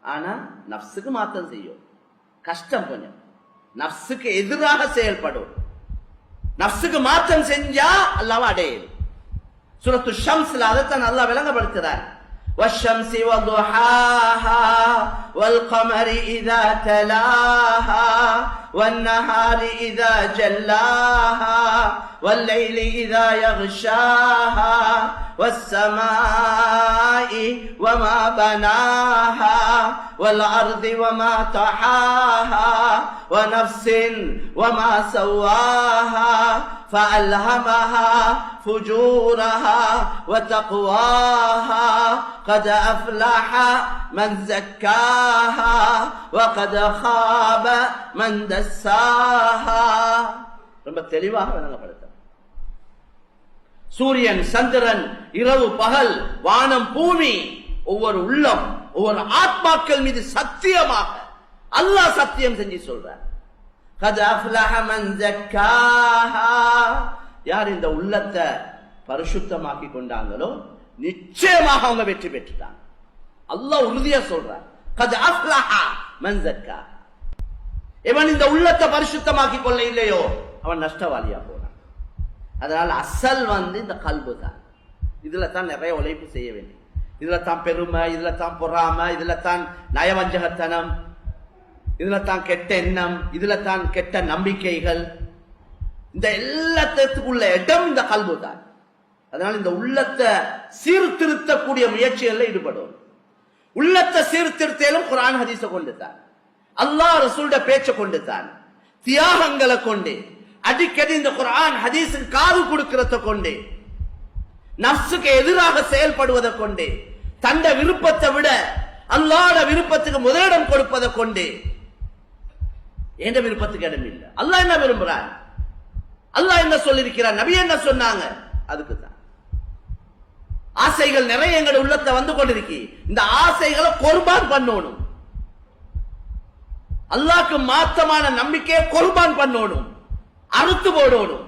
ஆனா நஃப்ஸுக்கு மாற்றம் செய்யும், கஷ்டம் கொஞ்சம். நஃப்ஸுக்கு எதிராக செயல்படும். நஃப்ஸுக்கு மாற்றம் செஞ்சா அல்லாஹ்வை அடையும். சூரத்து ஷம்ஸ்ல அதைத்தான் அல்லாஹ் விளங்கப்படுத்துறார். والشمس وضحاها والقمر إذا تلاها والنهار إذا جلاها والليل إذا يغشاها والسماء وما بناها والأرض وما طحاها ونفس وما سواها فألهمها فجورها وتقواها قد أفلح من زكاها وقد خاب من دساها. ரொம்ப தெளிவாக விளங்கப்படுத்த. சூரியன் சந்திரன், இரவு பகல், வானம் பூமி, ஒவ்வொரு உள்ளம், ஒவ்வொரு ஆத்மாக்கள் மீது சத்தியமாக அல்லாஹ் சத்தியம் செஞ்சு சொல்றார். قد أفلح من زكاها. யார் இந்த உள்ளத்தை பரிசுத்தமாக்கி கொண்டாங்களோ நிச்சயமாக அவங்க வெற்றி பெற்றுட்டாங்க. அல்லாஹ் உறுதியா சொல்றார். قد أفلح من زكاها. இவன் இந்த உள்ளத்தை பரிசுத்தமாக்கி கொள்ள இல்லையோ அவன் நஷ்டவாளியா போனான். அதனால அசல் இந்த கல்பு தான். இதுல தான் நிறைய உழைப்பு செய்ய வேண்டும். இதுல தான் பெருமை, இதுல தான் பொறாமை, இதுல தான் நயவஞ்சகத்தனம், இதுல தான் கெட்ட எண்ணம், இதுல தான் கெட்ட நம்பிக்கைகள். இந்த எல்லாத்துக்குள்ள இடம் இந்த கல்பு தான். அதனால இந்த உள்ளத்தை சீர்திருத்தக்கூடிய முயற்சிகள்ல ஈடுபடும். உள்ளத்தை சீர்திருத்தலும் குர்ஆன் ஹதீஸை கொண்டு தான், அல்லாஹ் ரசூலுடைய பேச்சை கொண்டு தான், தியாகங்களை கொண்டு, அடிக்கடி இந்த குர்ஆன் ஹதீஸுக்கு காது கொடுக்கிறத கொண்டு, நஃப்ஸுக்கு எதிராக செயல்படுவதை கொண்டு, தந்த விருப்பத்தை விட அல்லாஹ்வோட விருப்பத்துக்கு முதலிடம் கொடுப்பதை கொண்டு, எந்த விருப்பத்துக்கு இடம் இல்லை. அல்லாஹ் என்ன விரும்புறான், அல்லாஹ் என்ன சொல்லியிருக்கிறார், நபி என்ன சொன்னாங்க, அதுக்கு தான். ஆசைகள் நிறைய எங்க உள்ளத்தை வந்து கொண்டிருக்கு. இந்த ஆசைகளை குர்பான் பண்ணணும். அல்லாஹ்க்கு மாத்தமான நம்பிக்கையை குர்பான் பண்ணணும், அறுத்து போடணும்.